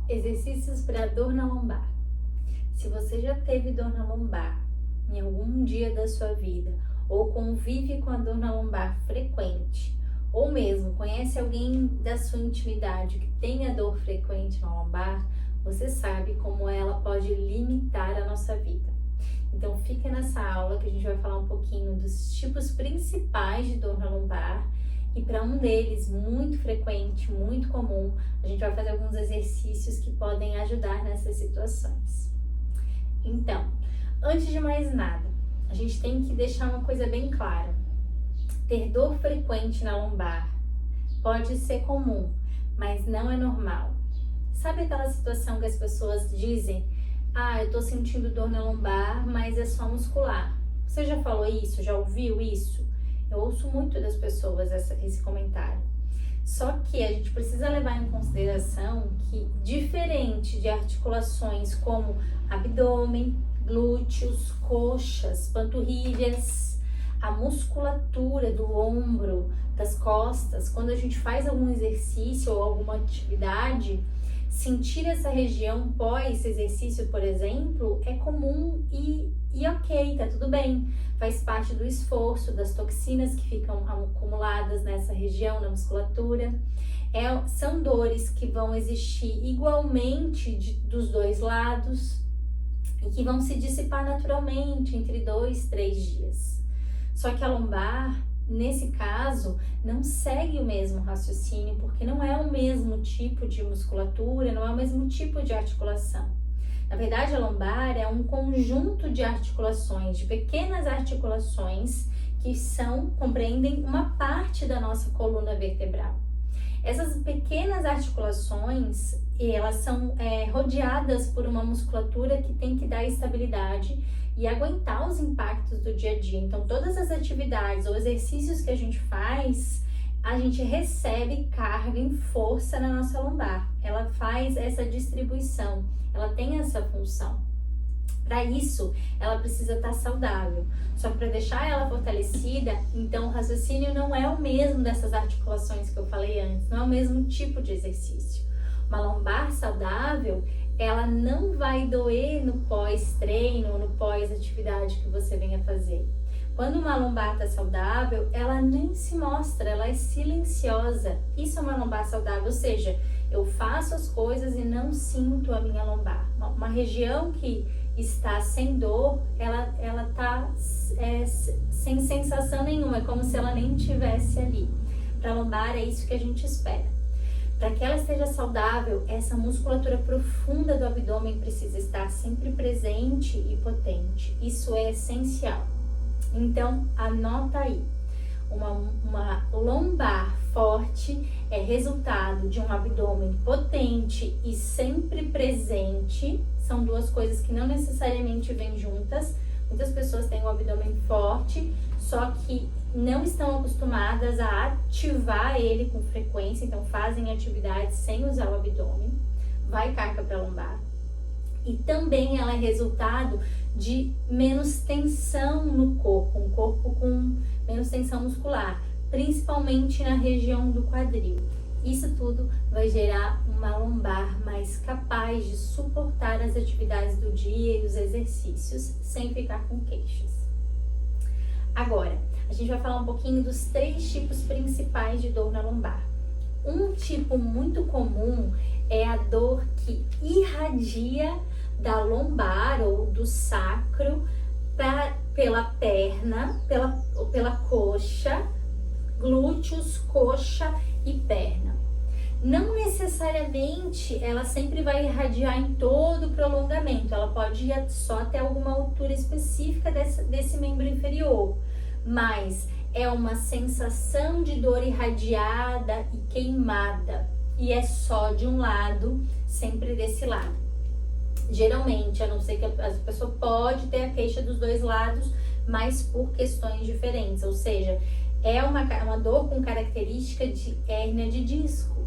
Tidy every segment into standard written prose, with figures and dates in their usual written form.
Exercícios para dor na lombar. Se você já teve dor na lombar em algum dia da sua vida, ou convive com a dor na lombar frequente, ou mesmo conhece alguém da sua intimidade que tenha dor frequente na lombar, você sabe como ela pode limitar a nossa vida. Então fica nessa aula que a gente vai falar um pouquinho dos tipos principais de dor na lombar. E para um deles, muito frequente, muito comum, a gente vai fazer alguns exercícios que podem ajudar nessas situações. Então, antes de mais nada, a gente tem que deixar uma coisa bem clara. Ter dor frequente na lombar pode ser comum, mas não é normal. Sabe aquela situação que as pessoas dizem: ah, eu tô sentindo dor na lombar, mas é só muscular. Você já falou isso? Já ouviu isso? Eu ouço muito das pessoas esse comentário. Só que a gente precisa levar em consideração que, diferente de articulações como abdômen, glúteos, coxas, panturrilhas, a musculatura do ombro, das costas, quando a gente faz algum exercício ou alguma atividade, sentir essa região pós-exercício, por exemplo, é comum e ok, tá tudo bem. Faz parte do esforço, das toxinas que ficam acumuladas nessa região, na musculatura. São dores que vão existir igualmente dos dois lados e que vão se dissipar naturalmente entre 2, 3 dias. Só que a lombar, nesse caso, não segue o mesmo raciocínio, porque não é o mesmo tipo de musculatura, não é o mesmo tipo de articulação. Na verdade, a lombar é um conjunto de articulações, de pequenas articulações que compreendem uma parte da nossa coluna vertebral. Essas pequenas articulações, elas são rodeadas por uma musculatura que tem que dar estabilidade e aguentar os impactos do dia a dia. Então, todas as atividades ou exercícios que a gente faz, a gente recebe carga em força na nossa lombar. Ela faz essa distribuição, ela tem essa função. Para isso, ela precisa estar saudável. Só que para deixar ela fortalecida, então o raciocínio não é o mesmo dessas articulações que eu falei antes, não é o mesmo tipo de exercício. Uma lombar saudável, ela não vai doer no pós-treino, no pós-atividade que você venha fazer. Quando uma lombar está saudável, ela nem se mostra, ela é silenciosa. Isso é uma lombar saudável, ou seja, eu faço as coisas e não sinto a minha lombar. Uma região que está sem dor, ela está sem sensação nenhuma, é como se ela nem estivesse ali. Para a lombar é isso que a gente espera. Para que ela esteja saudável, essa musculatura profunda do abdômen precisa estar sempre presente e potente. Isso é essencial. Então, anota aí. Uma lombar forte é resultado de um abdômen potente e sempre presente. São duas coisas que não necessariamente vêm juntas. Muitas pessoas têm um abdômen forte, só que não estão acostumadas a ativar ele com frequência, então fazem atividades sem usar o abdômen, vai carga para a lombar. E também ela é resultado de menos tensão no corpo, um corpo com menos tensão muscular, principalmente na região do quadril. Isso tudo vai gerar uma lombar mais capaz de suportar as atividades do dia e os exercícios sem ficar com queixas. Agora, a gente vai falar um pouquinho dos 3 tipos principais de dor na lombar. Um tipo muito comum é a dor que irradia da lombar ou do sacro pela perna, pela coxa, glúteos, coxa e perna. Não necessariamente ela sempre vai irradiar em todo o prolongamento, ela pode ir só até alguma altura específica desse membro inferior, mas é uma sensação de dor irradiada e queimada, e é só de um lado, sempre desse lado. Geralmente, a não ser que a pessoa pode ter a queixa dos dois lados, mas por questões diferentes, ou seja, é uma dor com característica de hérnia de disco.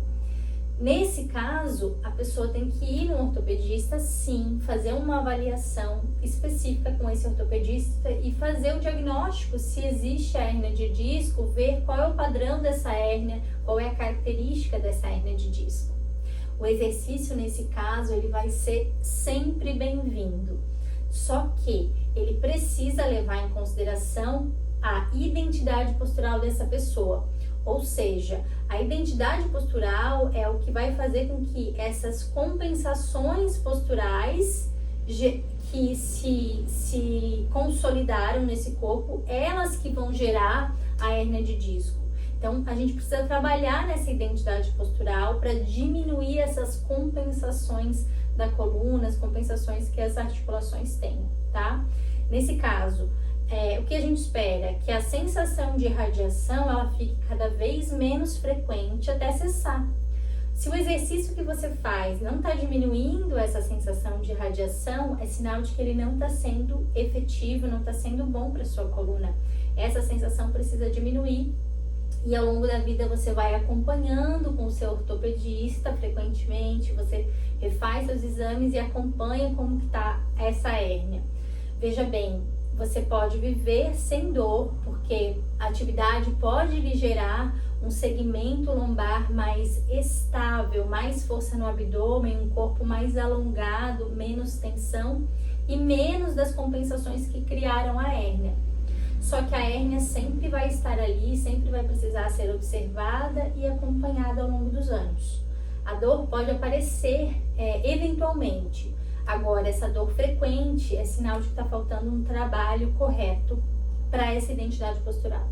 Nesse caso, a pessoa tem que ir no ortopedista, sim, fazer uma avaliação específica com esse ortopedista e fazer o diagnóstico se existe a hérnia de disco, ver qual é o padrão dessa hérnia, qual é a característica dessa hérnia de disco. O exercício, nesse caso, ele vai ser sempre bem-vindo. Só que ele precisa levar em consideração a identidade postural dessa pessoa. Ou seja, a identidade postural é o que vai fazer com que essas compensações posturais que se consolidaram nesse corpo, elas que vão gerar a hérnia de disco. Então, a gente precisa trabalhar nessa identidade postural para diminuir essas compensações da coluna, as compensações que as articulações têm, tá? Nesse caso, o que a gente espera? Que a sensação de irradiação, ela fique cada vez menos frequente até cessar. Se o exercício que você faz não está diminuindo essa sensação de irradiação, é sinal de que ele não está sendo efetivo, não está sendo bom para sua coluna. Essa sensação precisa diminuir e ao longo da vida você vai acompanhando com o seu ortopedista frequentemente, você refaz seus exames e acompanha como que está essa hérnia. Veja bem, você pode viver sem dor, porque a atividade pode lhe gerar um segmento lombar mais estável, mais força no abdômen, um corpo mais alongado, menos tensão e menos das compensações que criaram a hérnia. Só que a hérnia sempre vai estar ali, sempre vai precisar ser observada e acompanhada ao longo dos anos. A dor pode aparecer eventualmente. Agora, essa dor frequente é sinal de que está faltando um trabalho correto para essa identidade postural.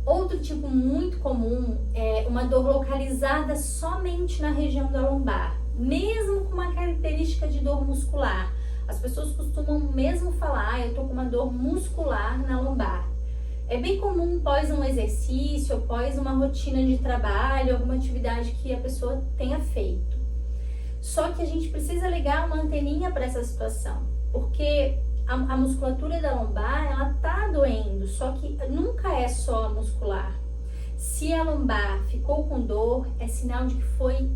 Outro tipo muito comum é uma dor localizada somente na região da lombar, mesmo com uma característica de dor muscular. As pessoas costumam mesmo falar, eu tô com uma dor muscular na lombar. É bem comum pós um exercício, após uma rotina de trabalho, alguma atividade que a pessoa tenha feito. Só que a gente precisa ligar uma anteninha para essa situação, porque a musculatura da lombar, ela tá doendo, só que nunca é só muscular. Se a lombar ficou com dor, é sinal de que foi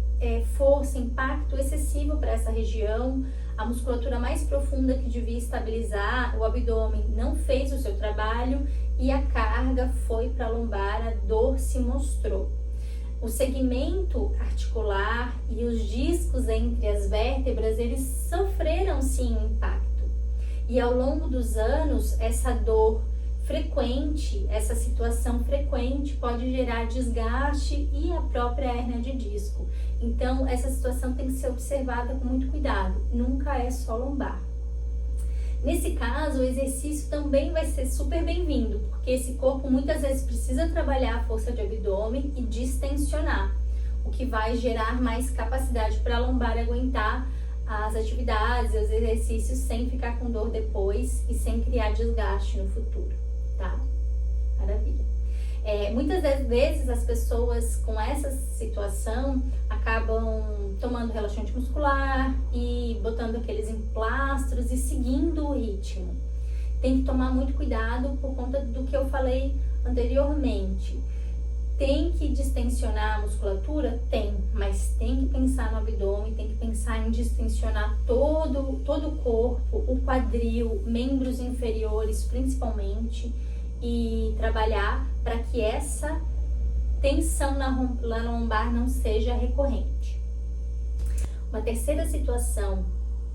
força, impacto excessivo para essa região, a musculatura mais profunda que devia estabilizar o abdômen não fez o seu trabalho e a carga foi para a lombar, a dor se mostrou. O segmento articular e os discos entre as vértebras, eles sofreram sim um impacto. E ao longo dos anos, essa dor frequente, essa situação frequente pode gerar desgaste e a própria hérnia de disco. Então, essa situação tem que ser observada com muito cuidado, nunca é só lombar. Nesse caso, o exercício também vai ser super bem-vindo, porque esse corpo muitas vezes precisa trabalhar a força de abdômen e distensionar, o que vai gerar mais capacidade para a lombar aguentar as atividades, os exercícios sem ficar com dor depois e sem criar desgaste no futuro, tá? Maravilha. Muitas vezes as pessoas com essa situação acabam tomando relaxante muscular e botando aqueles emplastros e seguindo o ritmo. Tem que tomar muito cuidado por conta do que eu falei anteriormente. Tem que distensionar a musculatura? Tem, mas tem que pensar no abdômen, tem que pensar em distensionar todo o corpo, o quadril, membros inferiores principalmente, e trabalhar para que essa tensão na lombar não seja recorrente. Uma terceira situação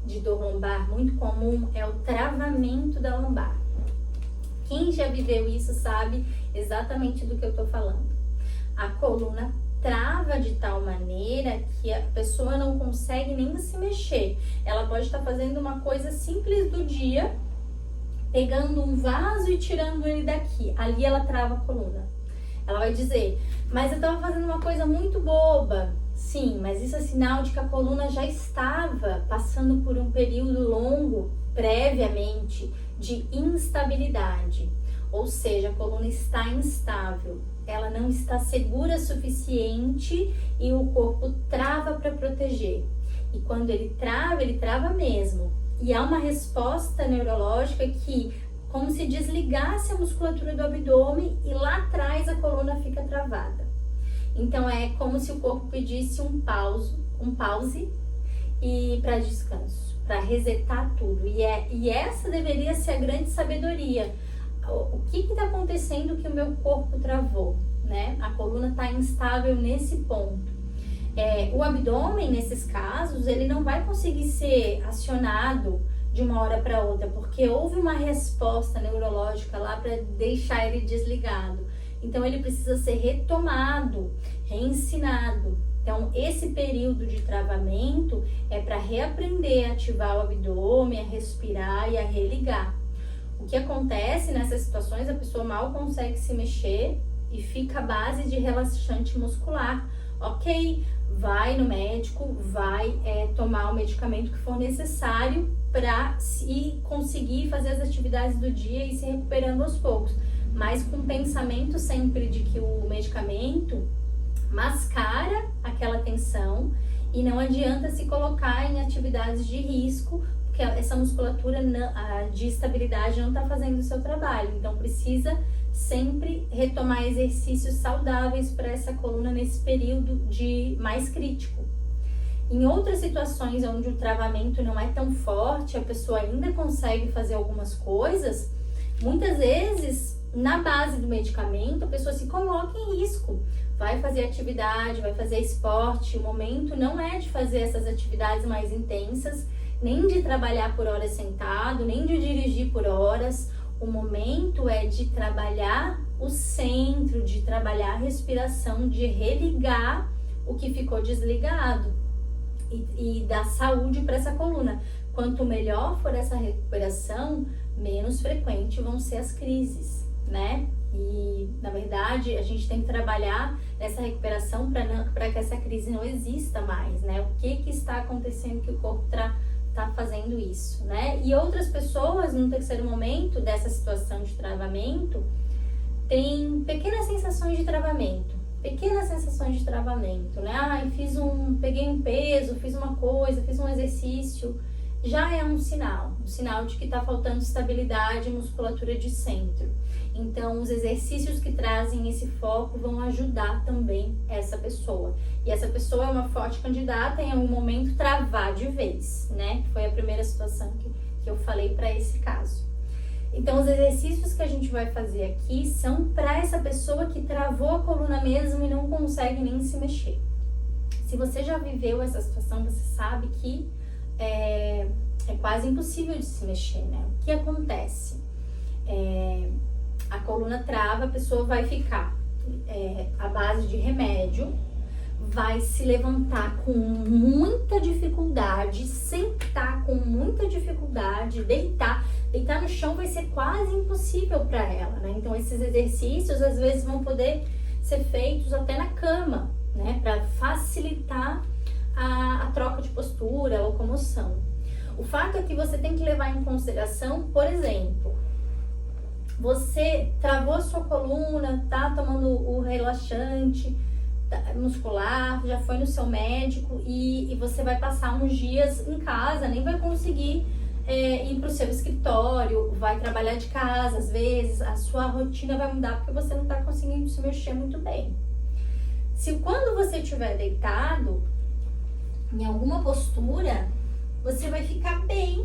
de dor lombar muito comum é o travamento da lombar. Quem já viveu isso sabe exatamente do que eu estou falando. A coluna trava de tal maneira que a pessoa não consegue nem se mexer. Ela pode estar fazendo uma coisa simples do dia, pegando um vaso e tirando ele daqui. Ali ela trava a coluna. Ela vai dizer, mas eu estava fazendo uma coisa muito boba. Sim, mas isso é sinal de que a coluna já estava passando por um período longo, previamente, de instabilidade. Ou seja, a coluna está instável. Ela não está segura o suficiente e o corpo trava para proteger. E quando ele trava mesmo. E há uma resposta neurológica que, como se desligasse a musculatura do abdômen e lá atrás a coluna fica travada. Então é como se o corpo pedisse um pause e para descanso, para resetar tudo. E essa deveria ser a grande sabedoria. O que está acontecendo que o meu corpo travou, né? A coluna está instável nesse ponto. O abdômen, nesses casos, ele não vai conseguir ser acionado de uma hora para outra, porque houve uma resposta neurológica lá para deixar ele desligado. Então, ele precisa ser retomado, reensinado. Então, esse período de travamento é para reaprender a ativar o abdômen, a respirar e a religar. O que acontece nessas situações, a pessoa mal consegue se mexer e fica à base de relaxante muscular. Ok, vai no médico, vai tomar o medicamento que for necessário para conseguir fazer as atividades do dia e se recuperando aos poucos. Mas com o pensamento sempre de que o medicamento mascara aquela tensão e não adianta se colocar em atividades de risco, porque essa musculatura de estabilidade não está fazendo o seu trabalho. Então precisa sempre retomar exercícios saudáveis para essa coluna nesse período mais crítico. Em outras situações onde o travamento não é tão forte, a pessoa ainda consegue fazer algumas coisas, muitas vezes na base do medicamento a pessoa se coloca em risco. Vai fazer atividade, vai fazer esporte. O momento não é de fazer essas atividades mais intensas, nem de trabalhar por horas sentado, nem de dirigir por horas. O momento é de trabalhar o centro, de trabalhar a respiração, de religar o que ficou desligado e dar saúde para essa coluna. Quanto melhor for essa recuperação, menos frequente vão ser as crises, né? E, na verdade, a gente tem que trabalhar nessa recuperação para que essa crise não exista mais, né? O que está acontecendo que o corpo está fazendo isso, né? E outras pessoas, no terceiro momento dessa situação de travamento, têm pequenas sensações de travamento, né? Peguei um peso, fiz uma coisa, fiz um exercício, já é um sinal de que está faltando estabilidade e musculatura de centro. Então, os exercícios que trazem esse foco vão ajudar também essa pessoa. E essa pessoa é uma forte candidata em algum momento travar de vez, né? Que foi a primeira situação que eu falei para esse caso. Então, os exercícios que a gente vai fazer aqui são para essa pessoa que travou a coluna mesmo e não consegue nem se mexer. Se você já viveu essa situação, você sabe que é quase impossível de se mexer, né? O que acontece? A coluna trava, a pessoa vai ficar à base de remédio, vai se levantar com muita dificuldade, sentar com muita dificuldade, deitar no chão vai ser quase impossível para ela, né? Então esses exercícios às vezes vão poder ser feitos até na cama, né? Para facilitar a troca de postura, a locomoção. O fato é que você tem que levar em consideração, por exemplo, você travou a sua coluna, tá tomando o relaxante muscular, já foi no seu médico e você vai passar uns dias em casa, nem vai conseguir ir para o seu escritório, vai trabalhar de casa, às vezes a sua rotina vai mudar porque você não está conseguindo se mexer muito bem. Se quando você estiver deitado em alguma postura, você vai ficar bem,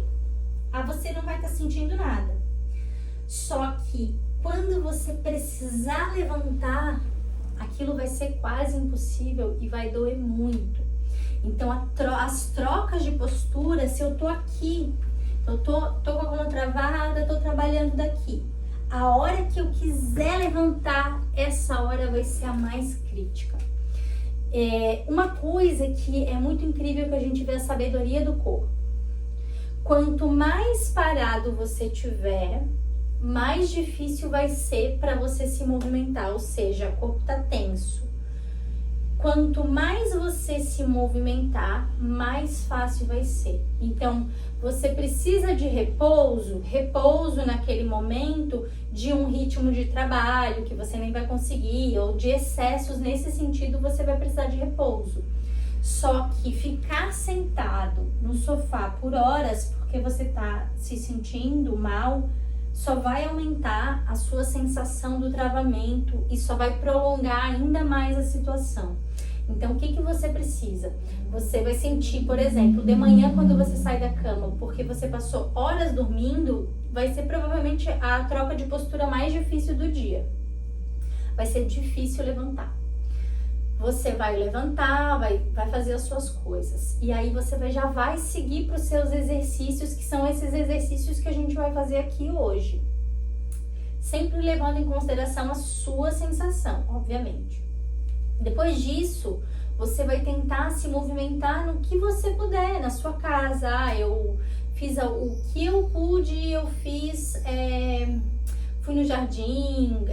você não vai estar sentindo nada. Só que quando você precisar levantar, aquilo vai ser quase impossível e vai doer muito. Então as trocas de postura, se eu tô aqui, eu tô com a coluna travada, tô trabalhando daqui. A hora que eu quiser levantar, essa hora vai ser a mais crítica. Uma coisa que é muito incrível que a gente vê a sabedoria do corpo. Quanto mais parado você tiver, mais difícil vai ser para você se movimentar, ou seja, o corpo tá tenso. Quanto mais você se movimentar, mais fácil vai ser. Então, você precisa de repouso naquele momento de um ritmo de trabalho que você nem vai conseguir, ou de excessos nesse sentido, você vai precisar de repouso. Só que ficar sentado no sofá por horas, porque você tá se sentindo mal, só vai aumentar a sua sensação do travamento e só vai prolongar ainda mais a situação. Então, o que você precisa? Você vai sentir, por exemplo, de manhã quando você sai da cama, porque você passou horas dormindo, vai ser provavelmente a troca de postura mais difícil do dia. Vai ser difícil levantar. você vai levantar, vai fazer as suas coisas. E aí você já vai seguir para os seus exercícios, que são esses exercícios que a gente vai fazer aqui hoje. Sempre levando em consideração a sua sensação, obviamente. Depois disso, você vai tentar se movimentar no que você puder, na sua casa. Eu fiz o que eu pude, eu fiz, fui no jardim,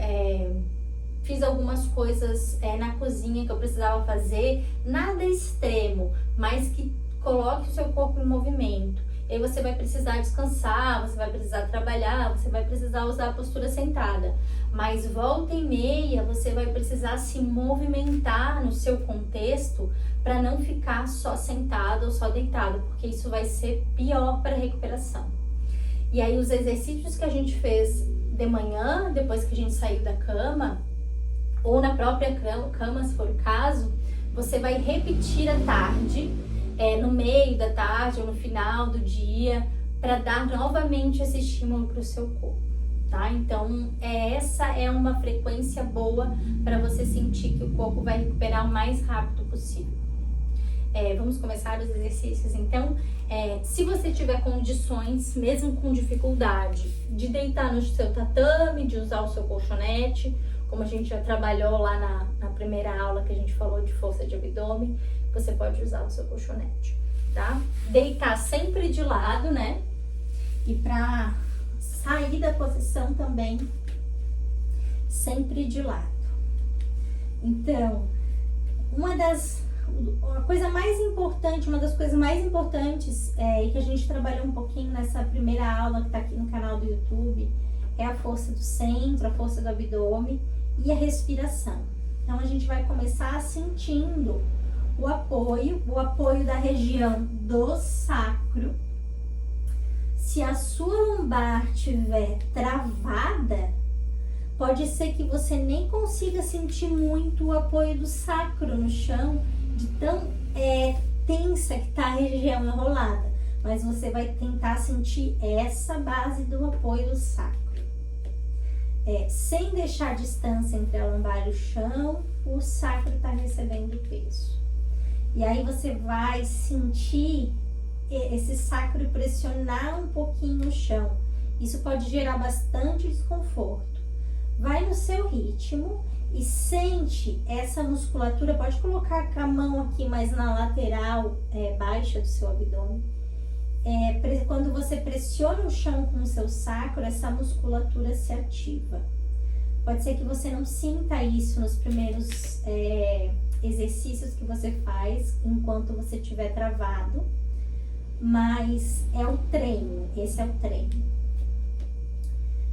fiz algumas coisas na cozinha que eu precisava fazer, nada extremo, mas que coloque o seu corpo em movimento. E aí você vai precisar descansar, você vai precisar trabalhar, você vai precisar usar a postura sentada. Mas volta e meia você vai precisar se movimentar no seu contexto para não ficar só sentado ou só deitado, porque isso vai ser pior para a recuperação. E aí os exercícios que a gente fez de manhã, depois que a gente saiu da cama, ou na própria cama, se for o caso, você vai repetir à tarde, no meio da tarde ou no final do dia, para dar novamente esse estímulo para o seu corpo, tá? Então, essa é uma frequência boa para você sentir que o corpo vai recuperar o mais rápido possível. Vamos começar os exercícios, então. Se você tiver condições, mesmo com dificuldade, de deitar no seu tatame, de usar o seu colchonete, como a gente já trabalhou lá na primeira aula que a gente falou de força de abdômen, você pode usar o seu colchonete, tá? Deitar sempre de lado, né? E para sair da posição também, sempre de lado. Então, uma das coisas mais importantes e que a gente trabalhou um pouquinho nessa primeira aula que tá aqui no canal do YouTube, é a força do centro, a força do abdômen e a respiração. Então, a gente vai começar sentindo o apoio da região do sacro. Se a sua lombar estiver travada, pode ser que você nem consiga sentir muito o apoio do sacro no chão, de tão tensa que está a região enrolada. Mas você vai tentar sentir essa base do apoio do sacro. Sem deixar distância entre a lombar e o chão, o sacro está recebendo peso. E aí você vai sentir esse sacro pressionar um pouquinho no chão. Isso pode gerar bastante desconforto. Vai no seu ritmo e sente essa musculatura. Pode colocar com a mão aqui mais na lateral baixa do seu abdômen. Quando você pressiona o chão com o seu sacro, essa musculatura se ativa. Pode ser que você não sinta isso nos primeiros exercícios que você faz enquanto você estiver travado, mas é o treino, esse é o treino.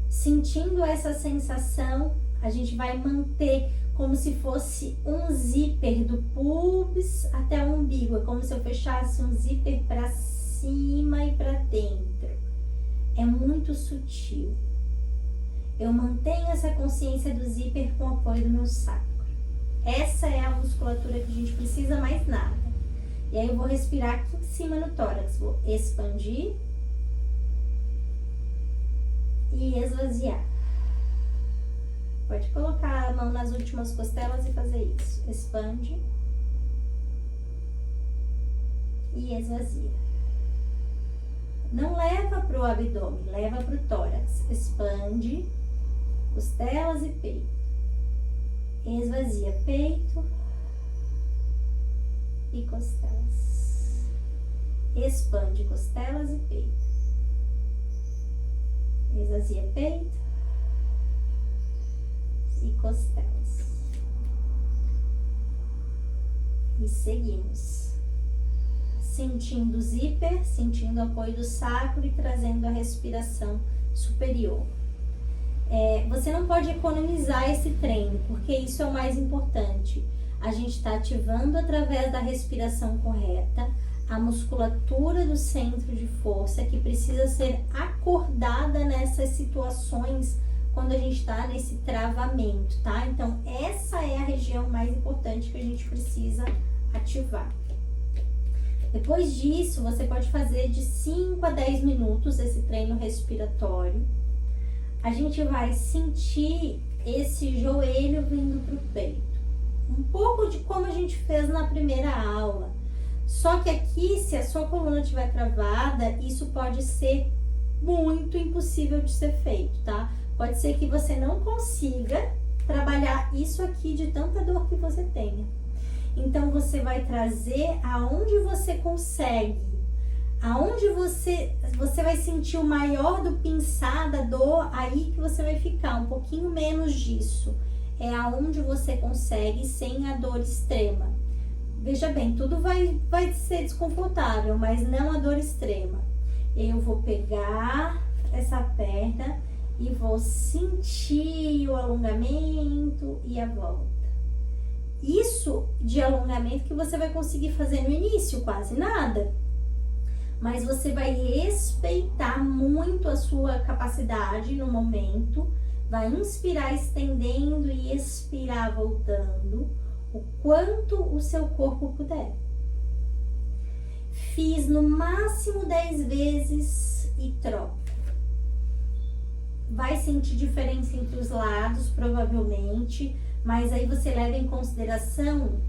Sentindo essa sensação, a gente vai manter como se fosse um zíper do pubis até o umbigo, é como se eu fechasse um zíper para cima e para dentro. É muito sutil. Eu mantenho essa consciência do zíper com o apoio do meu sacro. Essa é a musculatura que a gente precisa, mais nada. E aí eu vou respirar aqui em cima no tórax. Vou expandir e esvaziar. Pode colocar a mão nas últimas costelas e fazer isso. Expande e esvazia. Não leva para o abdômen, leva para o tórax. Expande, costelas e peito. Esvazia peito e costelas. Expande costelas e peito. Esvazia peito e costelas. E seguimos. Sentindo o zíper, sentindo o apoio do sacro e trazendo a respiração superior. Você não pode economizar esse treino, porque isso é o mais importante. A gente está ativando através da respiração correta a musculatura do centro de força, que precisa ser acordada nessas situações quando a gente está nesse travamento, tá? Então, essa é a região mais importante que a gente precisa ativar. Depois disso, você pode fazer de 5 a 10 minutos esse treino respiratório. A gente vai sentir esse joelho vindo para o peito. um pouco de como a gente fez na primeira aula. Só que aqui, se a sua coluna estiver travada, isso pode ser muito impossível de ser feito, tá? Pode ser que você não consiga trabalhar isso aqui de tanta dor que você tenha. Então, você vai trazer aonde você consegue, aonde você vai sentir o maior do pinçar da dor, aí que você vai ficar, um pouquinho menos disso. É aonde você consegue sem a dor extrema. Veja bem, tudo vai ser desconfortável, mas não a dor extrema. Eu vou pegar essa perna e vou sentir o alongamento e a volta. Isso de alongamento que você vai conseguir fazer no início, quase nada. Mas você vai respeitar muito a sua capacidade no momento. Vai inspirar estendendo e expirar voltando, o quanto o seu corpo puder. Fiz no máximo 10 vezes e troca. Vai sentir diferença entre os lados, provavelmente, mas aí você leva em consideração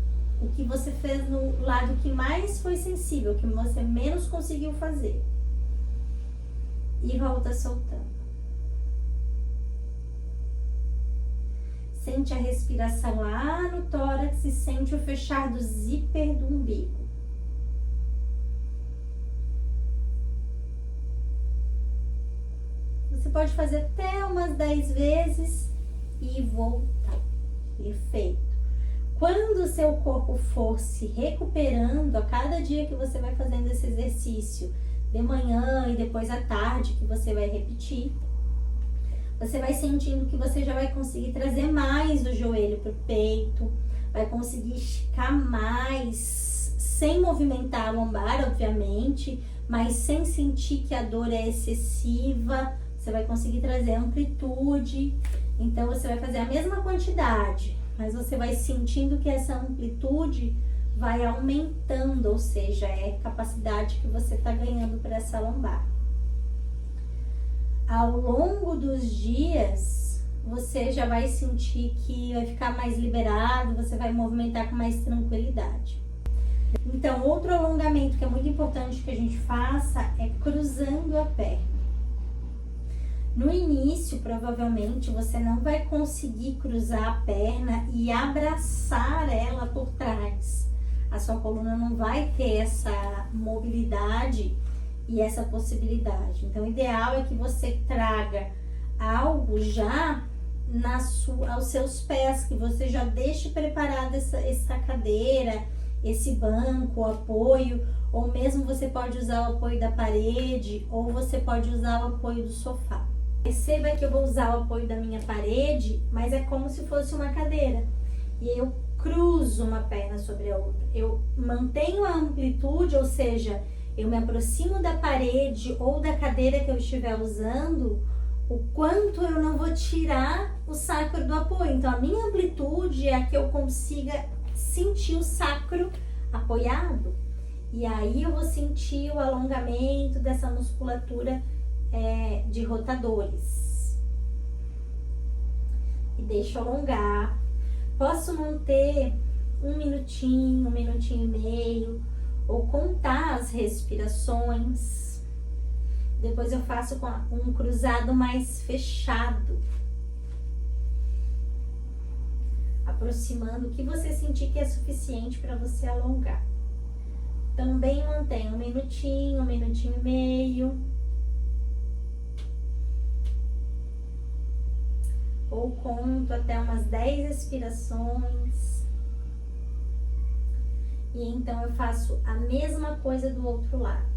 o que você fez no lado que mais foi sensível, o que você menos conseguiu fazer. E volta soltando. Sente a respiração lá no tórax e sente o fechar do zíper do umbigo. Você pode fazer até umas 10 vezes e voltar. Perfeito. Quando o seu corpo for se recuperando, a cada dia que você vai fazendo esse exercício, de manhã e depois à tarde, que você vai repetir, você vai sentindo que você já vai conseguir trazer mais o joelho para o peito, vai conseguir esticar mais, sem movimentar a lombar, obviamente, mas sem sentir que a dor é excessiva. Você vai conseguir trazer amplitude. Então, você vai fazer a mesma quantidade, mas você vai sentindo que essa amplitude vai aumentando, ou seja, é a capacidade que você está ganhando para essa lombar. Ao longo dos dias, você já vai sentir que vai ficar mais liberado, você vai movimentar com mais tranquilidade. Então, outro alongamento que é muito importante que a gente faça é cruzando a perna. No início, provavelmente, você não vai conseguir cruzar a perna e abraçar ela por trás. A sua coluna não vai ter essa mobilidade e essa possibilidade. Então, o ideal é que você traga algo já aos seus pés, que você já deixe preparada essa cadeira, esse banco, o apoio, ou mesmo você pode usar o apoio da parede, ou você pode usar o apoio do sofá. Perceba que eu vou usar o apoio da minha parede, mas é como se fosse uma cadeira. E eu cruzo uma perna sobre a outra. Eu mantenho a amplitude, ou seja, eu me aproximo da parede ou da cadeira que eu estiver usando, o quanto eu não vou tirar o sacro do apoio. Então, a minha amplitude é a que eu consiga sentir o sacro apoiado. E aí eu vou sentir o alongamento dessa musculatura de rotadores. E deixo alongar. Posso manter um minutinho e meio, ou contar as respirações. Depois eu faço com um cruzado mais fechado, aproximando o que você sentir que é suficiente para você alongar. Também mantenha um minutinho e meio. Ou conto até umas 10 respirações. E então eu faço a mesma coisa do outro lado.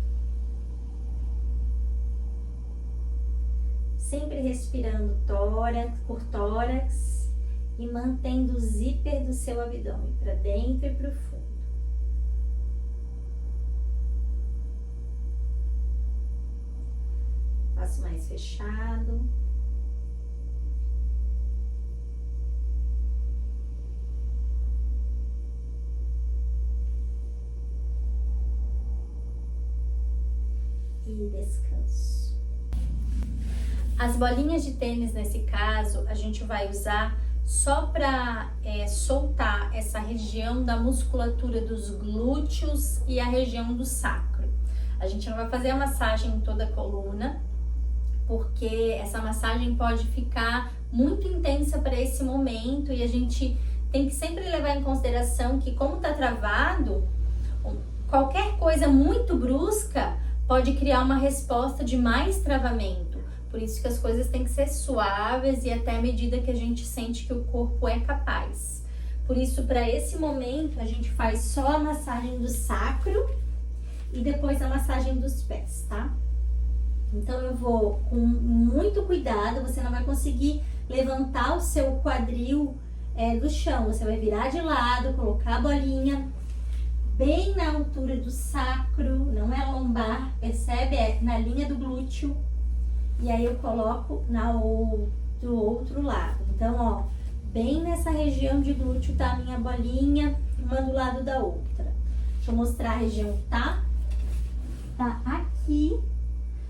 Sempre respirando por tórax e mantendo o zíper do seu abdômen para dentro e para o fundo. Faço mais fechado. E descanso. As bolinhas de tênis, nesse caso, a gente vai usar só para soltar essa região da musculatura dos glúteos e a região do sacro. A gente não vai fazer a massagem em toda a coluna, porque essa massagem pode ficar muito intensa para esse momento e a gente tem que sempre levar em consideração que, como tá travado, qualquer coisa muito brusca pode criar uma resposta de mais travamento. Por isso que as coisas têm que ser suaves e até a medida que a gente sente que o corpo é capaz. Por isso, para esse momento, a gente faz só a massagem do sacro e depois a massagem dos pés, tá? Então eu vou com muito cuidado, você não vai conseguir levantar o seu quadril do chão. Você vai virar de lado, colocar a bolinha bem na altura do sacro, não é lombar, percebe? É na linha do glúteo. E aí eu coloco do outro lado. Então, ó, bem nessa região de glúteo tá a minha bolinha, uma do lado da outra. Deixa eu mostrar a região que tá aqui.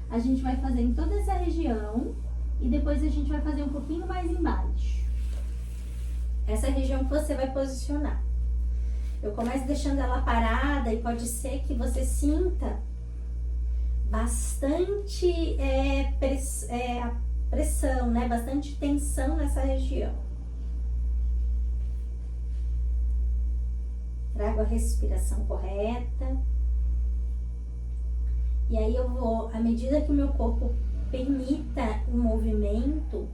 A gente vai fazer em toda essa região e depois a gente vai fazer um pouquinho mais embaixo. Essa região que você vai posicionar. Eu começo deixando ela parada e pode ser que você sinta bastante pressão, né? Bastante tensão nessa região. Trago a respiração correta. E aí eu vou, à medida que o meu corpo permita o movimento,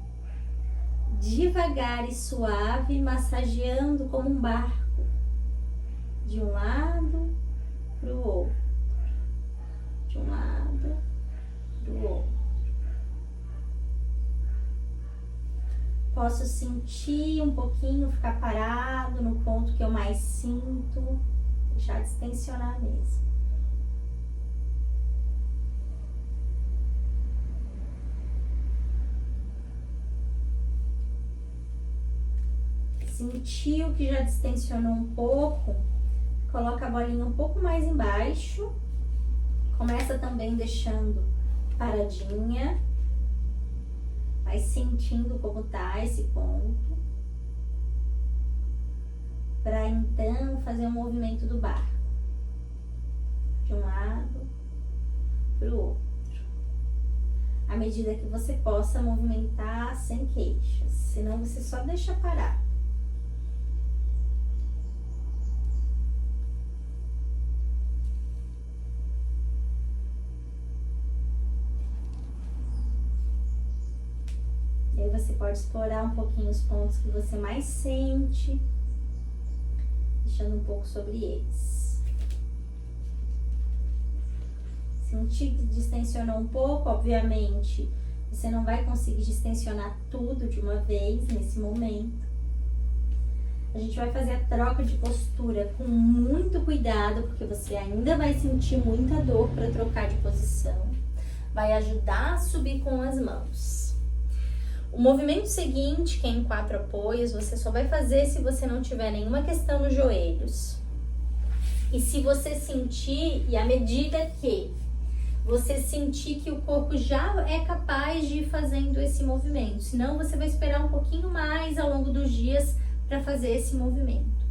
devagar e suave, massageando como um barco, de um lado para o outro, de um lado para o outro. Posso sentir um pouquinho, ficar parado no ponto que eu mais sinto, deixar distensionar mesmo. Sentiu que já distensionou um pouco, coloca a bolinha um pouco mais embaixo, começa também deixando paradinha, vai sentindo como tá esse ponto, para então fazer um movimento do barco, de um lado para o outro, à medida que você possa movimentar sem queixas, senão você só deixa parar. E aí você pode explorar um pouquinho os pontos que você mais sente, deixando um pouco sobre eles. Sentir que distensionou um pouco, obviamente, você não vai conseguir distensionar tudo de uma vez nesse momento. A gente vai fazer a troca de postura com muito cuidado, porque você ainda vai sentir muita dor para trocar de posição. Vai ajudar a subir com as mãos. O movimento seguinte, que é em 4 apoios, você só vai fazer se você não tiver nenhuma questão nos joelhos. E se você sentir, e à medida que você sentir que o corpo já é capaz de ir fazendo esse movimento, senão você vai esperar um pouquinho mais ao longo dos dias para fazer esse movimento.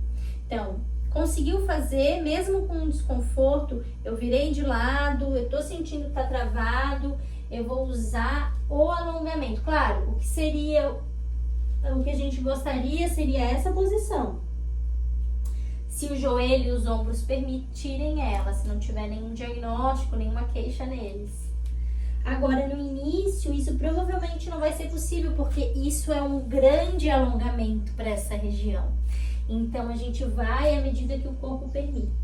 Então, conseguiu fazer, mesmo com um desconforto, eu virei de lado, eu tô sentindo que tá travado, eu vou usar o alongamento. Claro, o que a gente gostaria seria essa posição. Se o joelho e os ombros permitirem ela, se não tiver nenhum diagnóstico, nenhuma queixa neles. Agora, no início, isso provavelmente não vai ser possível, porque isso é um grande alongamento para essa região. Então, a gente vai à medida que o corpo permita.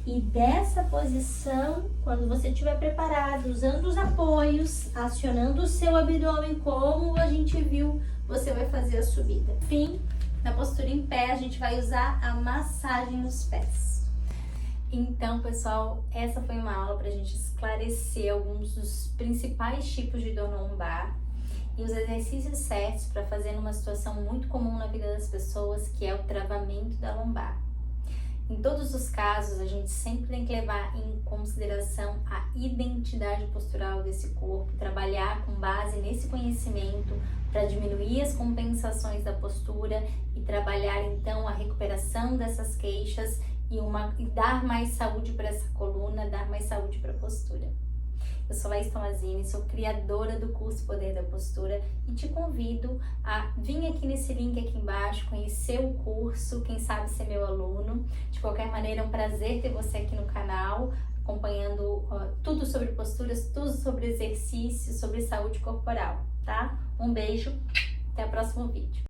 E dessa posição, quando você estiver preparado, usando os apoios, acionando o seu abdômen, como a gente viu, você vai fazer a subida. Fim, na postura em pé, a gente vai usar a massagem nos pés. Então, pessoal, essa foi uma aula para a gente esclarecer alguns dos principais tipos de dor lombar e os exercícios certos para fazer numa situação muito comum na vida das pessoas, que é o travamento da lombar. Em todos os casos, a gente sempre tem que levar em consideração a identidade postural desse corpo, trabalhar com base nesse conhecimento para diminuir as compensações da postura e trabalhar então a recuperação dessas queixas e dar mais saúde para essa coluna, dar mais saúde para a postura. Eu sou Laís Tomazini, sou criadora do curso Poder da Postura e te convido a vir aqui nesse link aqui embaixo, conhecer o curso, quem sabe ser meu aluno. De qualquer maneira, é um prazer ter você aqui no canal, acompanhando tudo sobre posturas, tudo sobre exercício, sobre saúde corporal, tá? Um beijo, até o próximo vídeo.